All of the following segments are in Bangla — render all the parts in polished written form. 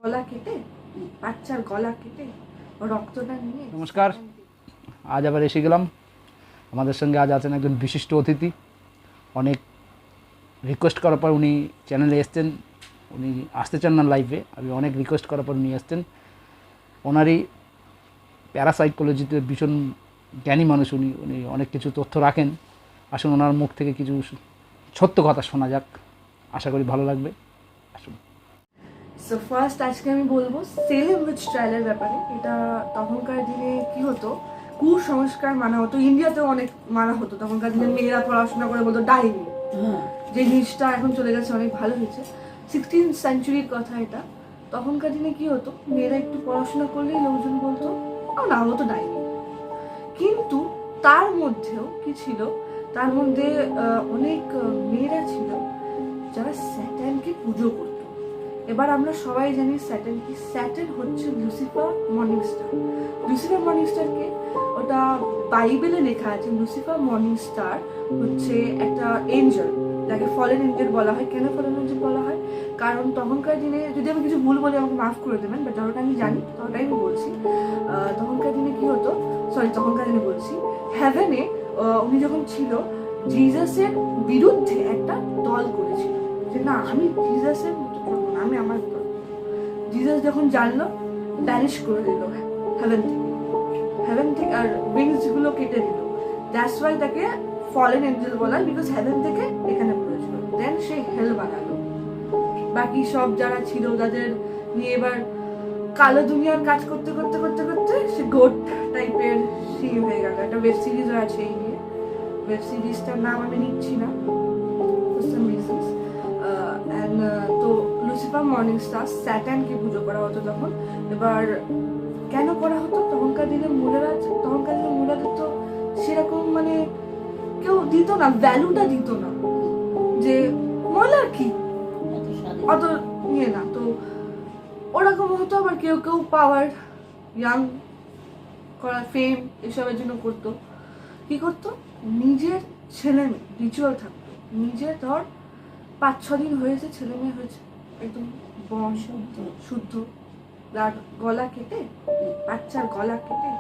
গলা কেটে, বাচ্চার গলা কেটে রক্তটা নিয়ে। নমস্কার, আজ আবার এসে গেলাম। আমাদের সঙ্গে আজ আছেন একজন বিশিষ্ট অতিথি। অনেক রিকোয়েস্ট করার পর উনি চ্যানেলে এসছেন। উনি আসতে চান না লাইভে, আমি অনেক রিকোয়েস্ট করার পর উনি এসছেন। ওনারই প্যারাসাইকোলজিতে ভীষণ জ্ঞানী মানুষ উনি অনেক কিছু তথ্য রাখেন। আসুন ওনার মুখ থেকে কিছু সত্য কথা শোনা যাক, আশা করি ভালো লাগবে। আসুন। সো ফার্স্ট আজকে আমি বলবো সেলেম উইচ ট্রায়ালের ব্যাপারে। এটা তখনকার দিনে কি হতো, কুসংস্কার মানা হতো, ইন্ডিয়াতেও অনেক মানা হতো। তখনকার দিনে মেয়েরা পড়াশোনা করে বলতো ডাইনি, যে জিনিসটা এখন চলে গেছে, অনেক ভালো হয়েছে। 16th সেঞ্চুরির কথা এটা। তখনকার দিনে কি হতো, মেয়েরা একটু পড়াশোনা করলেই লোকজন বলতো না ও তো ডাইনি। কিন্তু তার মধ্যেও কি ছিল, তার মধ্যে অনেক মেয়েরা ছিল যারা স্যাটানকে পুজো করতো। এবার আমরা সবাই জানি স্যাটান কি। স্যাটান হচ্ছে Lucifer morning star. Lucifer morning স্টারকে, ওটা বাইবেলে লেখা আছে, লুসিফার মর্নিং স্টার হচ্ছে একটা এঞ্জেল, যাকে ফলেন এঞ্জেল বলা হয়। কেন ফলেন এঞ্জেল বলা হয়? কারণ তখনকার দিনে, যদি আমি কিছু ভুল বলি আমাকে মাফ করে দেবেন, বাট যতটা আমি জানি ততটাই আমি বলছি। তখনকার দিনে কি হতো, তখনকার দিনে বলছি, হ্যাভেনে উনি যখন ছিল, জিজাসের বিরুদ্ধে একটা দল করেছিল যে না, আমি জিজাসের মতো করবো না, আমি আমার দল। জিজাস যখন জানলো, ব্যানিশ করে দিল হেভেন থেকে, আর উইংস গুলো কেটে দিল। দ্যাটস ওয়াই তাকে ফলেন এঞ্জেল বলা, বিকজ হেভেন থেকে এখানে পড়েছিল। দেন সে হেল বানালো। বাকি সব যারা ছিল তাদের নিয়ে এবার কালো দুনিয়ার কাজ করতে করতে করতে করতে সে গোট টাইপের সিন হয়ে গেল। একটা ওয়েব সিরিজও আছে এই নিয়ে। ওয়েব সিরিজটার নাম আমি নিচ্ছি না ফর সাম রিজনস। তো লুসিফার মর্নিং স্টার স্যাটানকে পুজো করা হতো তখন। এবার কেন করা হতো, তখনকার দিনে মূলাদের তো সেরকম মানে কেউ দিত না, ভ্যালুটা দিত না, যে মলার কি অত নিয়ে না। তো ওরকম হতো। আবার কেউ কেউ পাওয়ার, ইয়াং করা, ফেম এসবের জন্য করতো। কি করতো, নিজের ছেলে মেয়ে রিচুয়াল থাকতো। নিজের ধর 5-6 দিন হয়েছে, ছেলে মেয়ে হয়েছে, একদম শুদ্ধ, তার গলা কেটে, বাচ্চার গলা কেটে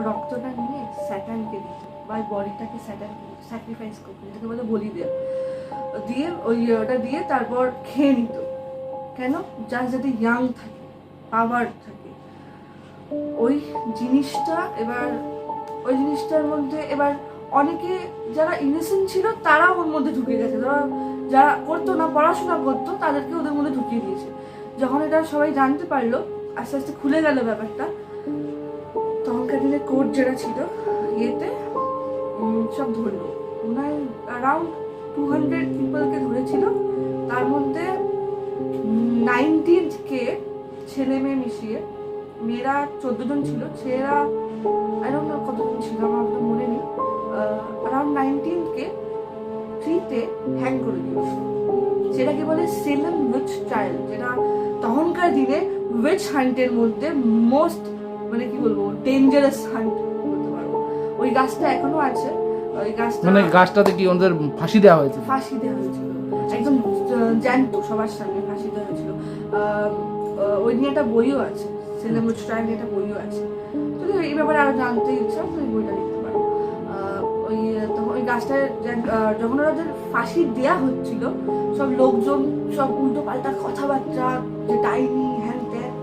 রক্তটা নিয়ে স্যাটানকে দিত, বা বডিটাকে স্যাটানকে স্যাক্রিফাইস করতো, যেটাকে বলে বলি দেওয়া। দিয়ে ওটা দিয়ে তারপর খেয়ে নিত। কেন? যাতে ইয়াং থাকে, পাওয়ার থাকে। ওই জিনিসটার মধ্যে এবার অনেকে যারা ইনোসেন্ট ছিল তারা ওর মধ্যে ঢুকে গেছে। যারা করতো না, পড়াশোনা করতো, তাদেরকে ওদের মধ্যে ঢুকিয়ে দিয়েছে। যখন এটা সবাই জানতে পারলো, আস্তে আস্তে খুলে গেল ব্যাপারটা। তখনকার দিনে কোর্ট যারা ছিল, ইয়েতে সব ধরলো। ওনার অ্যারাউন্ড 200 পিপলকে ধরেছিল। তার মধ্যে 19কে ছেলে মেয়ে মিশিয়ে, মেয়েরা 14 জন ছিল, ছেলেরা আই ডোন্ট নো কতজন ছিল, আমার তো মনে নেই। অ্যারাউন্ড 19কে ফ্রিতে হ্যাং করে দিল। সেটাকে বলে সেলেম উইচ ট্রায়াল, যেটা তখনকার দিনে উইচ হান্টের মধ্যে মোস্ট, মানে কি বলবো, ডেঞ্জারাস হান্ট বলতে পারবো। ওই গাছটা এখনো আছে। ওই গাছটা, মানে গাছটাতে কি ওদের ফাঁসি দেওয়া হয়েছে? ফাঁসি দেওয়া হয়েছিল, একদম জ্যান্ত সবার সামনে ফাঁসি দেওয়া হয়েছিল। ওই নিয়ে একটা বইও আছে, সেলেম উইচ ট্রায়াল নিয়ে একটা বইও আছে। যদি এই ব্যাপারে আরো জানতে ইচ্ছা তো ওই বইটা লিখতে পারো। তখন ওই গাছটায় যখন ওদের ফাঁসি দেওয়া হচ্ছিল, সব লোকজন সব উল্টো পাল্টা কথাবার্তা, যে ডাইনি হ্যান ত্যান।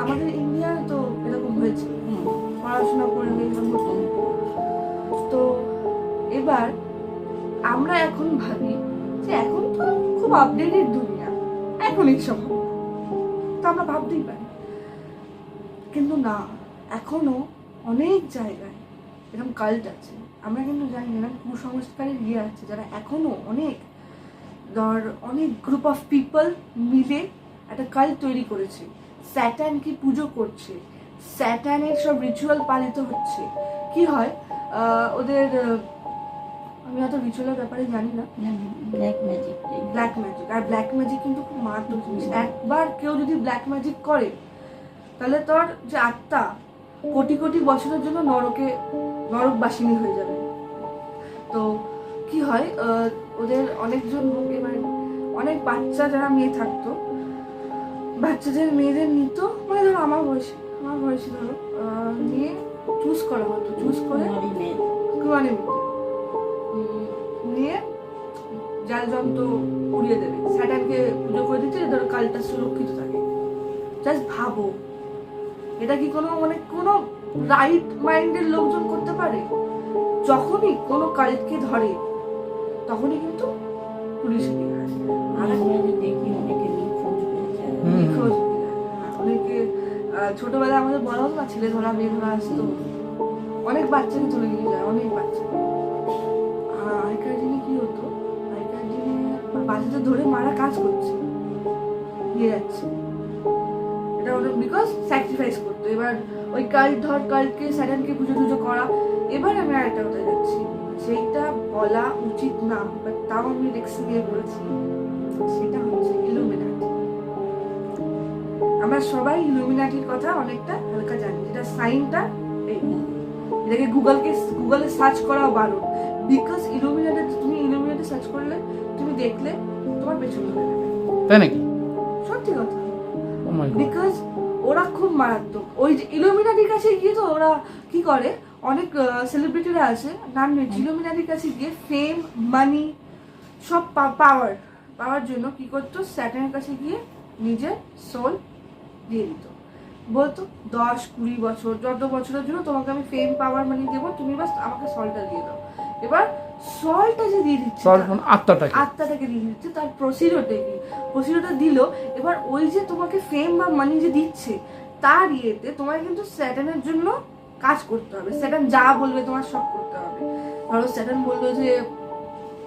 আমাদের ইন্ডিয়ায় তো এরকম হয়েছে, পড়াশোনা করলে এরকম। তো এবার আমরা এখন ভাবি যে এখন তো খুব আপডেটেড দুনিয়া, এখন এইসব হবে, তো আমরা ভাবতেই পারি। কিন্তু না, এখনো অনেক জায়গায় এরকম কাল্ট আছে। আমরা কিন্তু জানি না, এরকম কুসংস্কারের ইয়ে আছে, যারা এখনো অনেক গ্রুপ অফ পিপল মিলে একটা কাল্ট তৈরি করেছে, স্যাটানকে পুজো করছে, স্যাটানের সব রিচুয়াল পালিত হচ্ছে। কি হয় ওদের, আমি অত রিচুয়ালের ব্যাপারে জানি না। ব্ল্যাক ম্যাজিক, আর ব্ল্যাক ম্যাজিক কিন্তু খুব মারাত্মক জিনিস। একবার কেউ যদি ব্ল্যাক ম্যাজিক করে, তাহলে তোর যে আত্মা কোটি কোটি বছরের জন্য নরকবাসিনী হয়ে যাবে। তো কি হয়, ওদের অনেকজন, এবার অনেক বাচ্চা যারা মেয়ে থাকতো, বাচ্চাদের মেয়েদের নিত, মানে ধরো আমার বয়সে ধরো নিয়ে চুজ করা হতো, চুজ করে কুরবানি নিয়ে জাল যন্ত্র উড়িয়ে দেবে, স্যাটানকে পুজো করে দিচ্ছে ধরো কালটা সুরক্ষিত থাকে। জাস্ট ভাবো এটা কি কোনো মানে কোনো রাইট মাইন্ডের লোকজন করতে পারে? যখনই কোনো কালকে ধরে তখনই কিন্তু পুলিশে নিয়ে আসে। আর দেখি অনেকে নিখোঁজ হয়ে যায়। নিখোঁজ হয়ে যায়। অনেকে ছোটবেলায় আমাদের বলা হতো না ছেলে ধরা মেয়ে ধরা আসতো, অনেক বাচ্চাকে চলে নিয়ে যায়, অনেক বাচ্চা। আগেকার দিনে কি হতো, আগেকার দিনে বাচ্চাদের ধরে মারা কাজ করছে, নিয়ে যাচ্ছে, এটা ওটা বিকজ স্যাক্রিফাইস করতো। এবার ওই কালকে স্যাটানকে পুজো টুজো করা। এবার আমি আরেকটা কথা যাচ্ছি, সেইটা বলা উচিত না বাট তাও আমি রিস্ক নিয়ে বলেছি, সেটা হচ্ছে ইলুমিনাটি। আমরা সবাই ইলুমিনাটির কথা অনেকটা হালকা জানি, যেটা সাইনটা এই, এটাকে গুগলে সার্চ করাও বারণ, বিকজ তুমি ইলুমিনাটি সার্চ করলে তুমি দেখলে তোমার পেছনে ধরে নেবে। তাই নাকি? সত্যি কথা, ও মাই গড। বিকজ ওরা খুব মারাত্মক। ওই যে ইলুমিনাটির কাছে গিয়ে তো ওরা কি করে, অনেক সেলিব্রিটিরা আছে নাম নেই, ইলুমিনাটির কাছে গিয়ে ফেম মানি সব পাওয়ার জন্য কি করতো, স্যাটানের কাছে গিয়ে নিজের সোল দিয়ে দিত, বলতো 10-20 বছর যত বছরের জন্য তোমাকে আমি ফেম পাওয়ার মানি দেবো, তুমি বাস আমাকে সলটা দিয়ে দাও। এবার সলটা যে দিয়ে দিচ্ছে, আত্মাটাকে দিয়ে দিচ্ছে, তার প্রসিডিওরটা দিল। এবার ওই যে তোমাকে ফেম বা মানি যে দিচ্ছে তার ইয়েতে তোমায় কিন্তু স্যাটানের জন্য কাজ করতে হবে, স্যাটান যা বলবে তোমার সব করতে হবে। ধরো স্যাটান বললো যে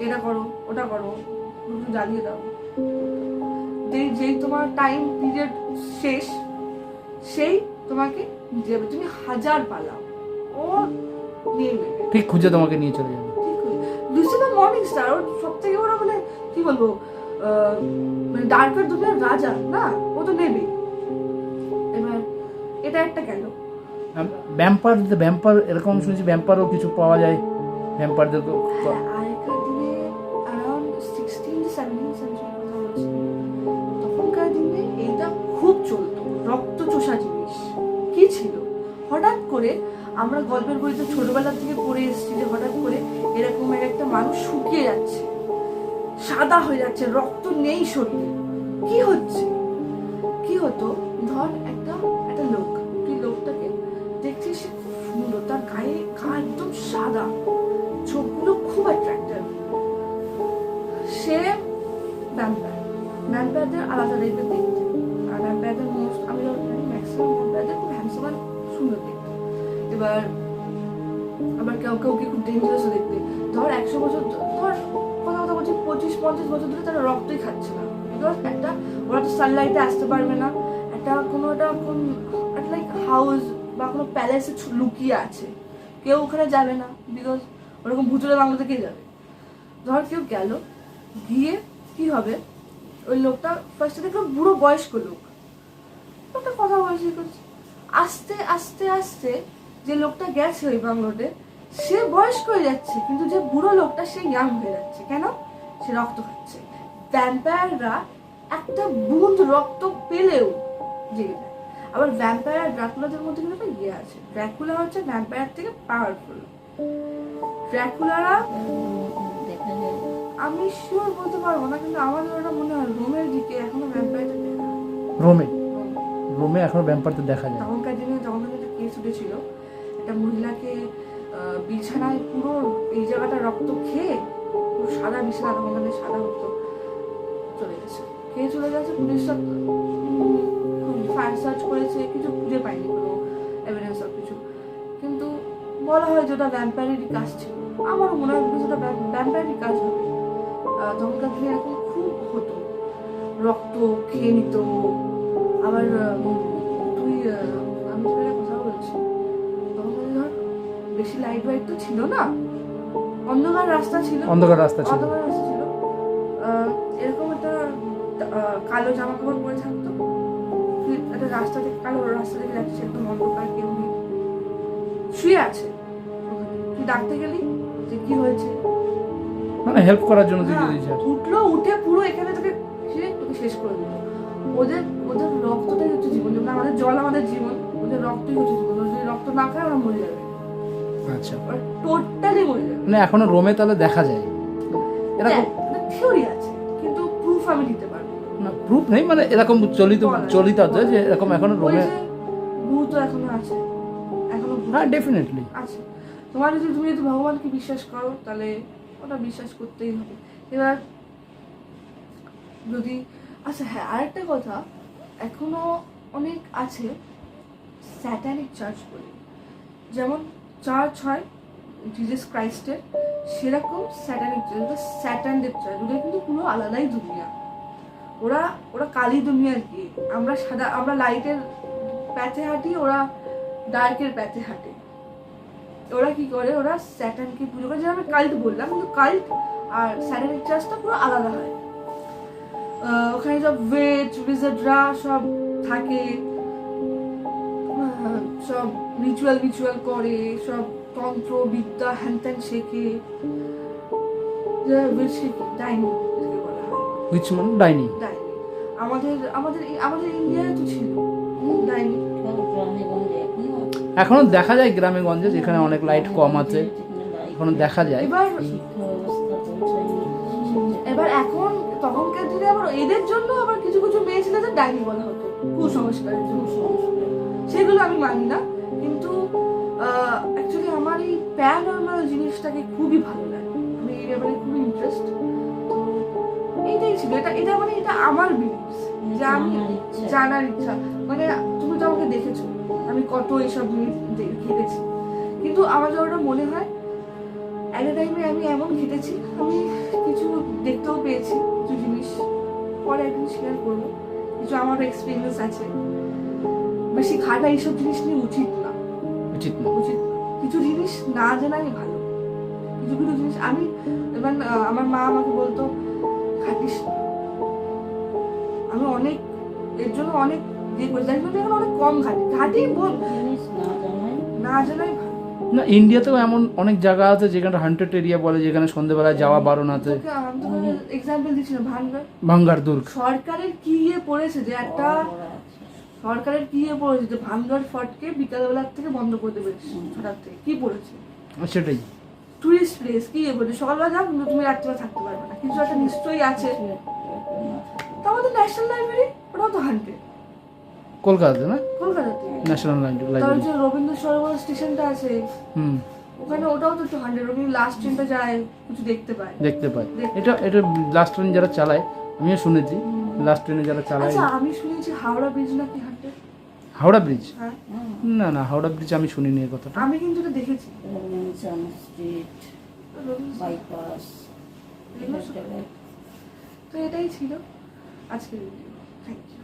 এটা করো ওটা করো, জ্বালিয়ে দাও, যেই তোমার টাইম পিরিয়ড শেষ সেই তোমাকে দেবে, তুমি হাজার পালাও ও নিয়ে নেবে, ঠিক খুঁজে তোমাকে নিয়ে চলে যাবে। লুসিফার মর্নিং স্টার ওর সব থেকে বড় মানে কি বলবো, মানে ডার্কার দুনিয়ার রাজা না, ও তো নেবে। এবার এটা একটা গেল। ভ্যাম্পার এরকম শুনেছি, ভ্যাম্পারও কিছু পাওয়া যায়, ভ্যাম্পারদের তো আগেকার দিনে অ্যারাউন্ড 16-17 সেঞ্চুরি কথা বলছি, তখনকার দিনে এইটা খুব চলতো, রক্ত চোষা জিনিস। কি ছিল, হঠাৎ করে আমরা গল্পের বইতে ছোটবেলা থেকে পড়ে এসেছি যে হঠাৎ করে এরকম একটা মানুষ শুকিয়ে যাচ্ছে, সাদা হয়ে যাচ্ছে, রক্ত নেই শরীরে, কি হচ্ছে? কি হতো, ধর একটা লোক, তুই লোকটাকে দেখছিস সে খুব সুন্দর, তার গা একদম সাদা, চোখগুলো খুব অ্যাট্রাক্টিভ, সে ভ্যাম্পায়ারদের আলাদা টাইপের দেখতে, আর ভ্যাম্পায়ারদের আমি ম্যাক্সিমাম ভ্যাম্পায়ারদের খুব হ্যান্ডসাম আর সুন্দর দেখতে। এবার আবার কেউ খুব ডেঞ্জারাসও দেখতে। ধর 100 বছর, ধর কথা বলছি 25-50 বছর ধরে তারা রক্তই খাচ্ছে না, বিকজ ওরা তো সানলাইটে আসতে পারবে না, কোন লাইক হাউস বা কোনো প্যালেসে লুকিয়ে আছে, কেউ ওখানে যাবে না, বিকজ ওরকম ভুতুরে বাংলাতে কে যাবে। ধর কেউ গেল, গিয়ে কি হবে, ওই লোকটা ফার্স্টে দেখলো বুড়ো বয়স্ক লোকটা কথা বলছে, আস্তে আস্তে আস্তে যে লোকটা গেছে ওই বাংলোতে সে বয়স্ক হয়ে যাচ্ছে, কিন্তু যে বুড়ো লোকটা সে ইয়াং হয়ে যাচ্ছে। কেন? সে রক্ত খাচ্ছে। ভ্যাম্পায়াররা একটা বুঁদ রক্ত পেলেও জেগে যায়। আবার ভ্যাম্পায়ার আর ড্রাকুলাদের মধ্যে কিন্তু একটা ইয়ে আছে, ড্রাকুলা হচ্ছে ভ্যাম্পায়ার থেকে পাওয়ারফুল। ড্রাকুলারা দেখা যায়, আমি শিওর বলতে পারবো না, কিন্তু আমার ওটা মনে হয় রোমের দিকে এখনো ভ্যাম্পায়ারটা দেখা যায়। রোমে এখনো ভ্যাম্পারদের দেখা যায়। তখনকার দিনে একটা কেস উঠেছিল, একটা মহিলাকে বিছানায় পুরো এই জায়গাটা রক্ত খেয়ে পুরো সাদা বিছানা, তখন সাদা রক্ত চলে গেছে। পুলিশ সব ফায়ার সার্চ করেছে, কিছু খুঁজে পায়নি, কোনো এভিডেন্স সব কিছু, কিন্তু বলা হয় যে ওটা ভ্যাম্পায়ারেরই কাজ ছিল। আমারও মনে হয় ওটা ভ্যাম্পায়ারেরই কাজ হবে। তখনকার দিনে এরকম খুব হতো, রক্ত খেয়ে নিত। আবার আমি তো একটা কথা বলছি, তখন ধর বেশি লাইট ওয়াইট তো ছিল না, অন্ধকার রাস্তা ছিল। এরকম একটা কালো জামা কাপড় পরে থাকতো, একটা রাস্তা থেকে কালো রাস্তা থেকে যাচ্ছে, একদম অন্ধকার, কেউ নেই, শুয়ে আছে। তুই ডাকতে গেলি যে কি হয়েছে, মানে হেল্প করার জন্য উঠলো, উঠে পুরো এখানে তোকে শেষ করে দিল। ওদের ওদের রক্তটাই হচ্ছে জীবন, যেমন আমাদের জল আমাদের জীবন, ওদের রক্তই হচ্ছে জীবন। ওরা যদি রক্ত না খায় ওরা মরে যাবে, আচ্ছা, ওরা টোটালি মরে যাবে। মানে এখনো রোমে তাহলে দেখা যায় এরকম? থিওরি আছে, কিন্তু প্রুফ আমি দিতে পারবো না। না, প্রুফ নেই, মানে এরকম চলিত আছে যে এরকম এখনো ওই রোমে। যে ভূত এখনো আছে, এখনো ভূত হ্যাঁ, ডেফিনেটলি আছে। তুমি যদি ভগবানকে বিশ্বাস করো তাহলে ওটা বিশ্বাস করতেই হবে। এবার যদি আচ্ছা হ্যাঁ, আরেকটা কথা, এখনো অনেক আছে স্যাটানিক চার্চ বলে, যেমন চার্চ হয় জিজাস ক্রাইস্টের, সেরকম স্যাটানিক চার্চ, ওটা স্যাটানদের চার্চ, ওটা কিন্তু পুরো আলাদাই দুনিয়া। ওরা ওরা কালী দুনিয়ার কি, আমরা লাইটের প্যাথে হাঁটি, ওরা ডার্কের প্যাথে হাঁটে। ওরা কি করে, ওরা স্যাটানকে পুজো করে, যেটা আমি কাল্ট বললাম, কিন্তু কাল্ট আর স্যাটানিক চার্চটা পুরো আলাদা হয়। ওখানে সব উইজার্ডরা সব থাকে, সব রিচুয়াল করে, সব তন্ত্র বিদ্যা হ্যান ত্যান শেখে, ডাইনি বলা হয়। হুইচ মান ডাইনি? ডাইনি আমাদের ইন্ডিয়ায় তো ছিল ডাইনি। গ্রামে গঞ্জে এখনো এখনো দেখা যায় গ্রামে গঞ্জে, যেখানে অনেক লাইট কম আছে এখনো দেখা যায়। এবার শিক্ষা ব্যবস্থা পৌঁছায়নি। এবার এখন তখনকার দিনে আবার এদের জন্য আবার কিছু কিছু মেয়ে ছেলেদের ডাইনি বলা হতো, কুসংস্কারের জন্য। সেগুলো আমি মানি না, কিন্তু অ্যাকচুয়ালি আমার এই প্যারানর্মাল জিনিসটাকে খুবই ভালো লাগে, আমি এই ব্যাপারে খুবই ইন্টারেস্ট। তো এইটাই ছিল, এটা আমার বিলিভস, যে আমি জানার ইচ্ছা। মানে তুমি তো আমাকে দেখেছো, আমি কত এইসব জিনিস ঘেটেছি, কিন্তু আমার যতটা মনে হয় একটা টাইমে আমি এমন ঘেটেছি, আমি কিছু দেখতেও পেয়েছি, কিছু জিনিস পরে একদিন শেয়ার করবো। কিছু আমার এক্সপিরিয়েন্স আছে, বেশি ঘাটা এইসব জিনিস নিয়ে উচিত না। কিছু জিনিস না জানাই ভালো। কিছু কিছু জিনিস আমি এবার আমার মা আমাকে বলতো ঘাটিস না, আমি অনেক এর জন্য অনেক ইয়ে করি, যার জন্য এখন অনেক কম ঘাটি বল, জিনিস না জানাই ভালো। না, ইন্ডিয়াতেও এমন অনেক জায়গা আছে যেখানে হান্টেড এরিয়া বলে, যেখানে সন্ধ্যেবেলায় যাওয়া বারণ আছে। আমি এক্সাম্পল দিচ্ছিলাম ভাঙ্গার দুর্গ। সরকারের কি ইয়ে পড়েছে যে একটা সরকারের কি ইয়ে পড়েছে যে ভাঙ্গার ফটকে বিকালবেলার থেকে বন্ধ করে দেবে, ছটার থেকে কি পড়েছে, সেটাই টুরিস্ট প্লেস কি ইয়ে বলছে, সকালবেলা যাও কিন্তু তুমি রাত্রিবেলা থাকতে পারবে না, কিছু একটা নিশ্চয়ই আছে। তো আমাদের ন্যাশনাল লাইব্রেরি, ওটাও তো হান্টেড কলকাতাতে, না কলকাতাতে। ন্যাশনাল তার লাইব্রেরি। যে রবীন্দ্র সরোবর স্টেশনটা আছে, হুম, ওখানে ওটাও তো একটু হান্টেড, ওখানে লাস্ট ট্রেনটা যায়, কিছু দেখতে পায়। দেখতে পাই। এটা লাস্ট ট্রেন যারা চালায়, আমিও শুনেছি, লাস্ট ট্রেনে যারা চালায়। আচ্ছা আমি শুনেছি হাওড়া ব্রিজ নাকি হান্টেড। হাওড়া ব্রিজ? হ্যাঁ, না, হাওড়া ব্রিজ আমি শুনিনি এই কথাটা। আমি কিন্তু এটা দেখেছি। রবিনসন স্ট্রিট, বাইপাস, তো এটাই ছিল আজকের ভিডিও। Thank you.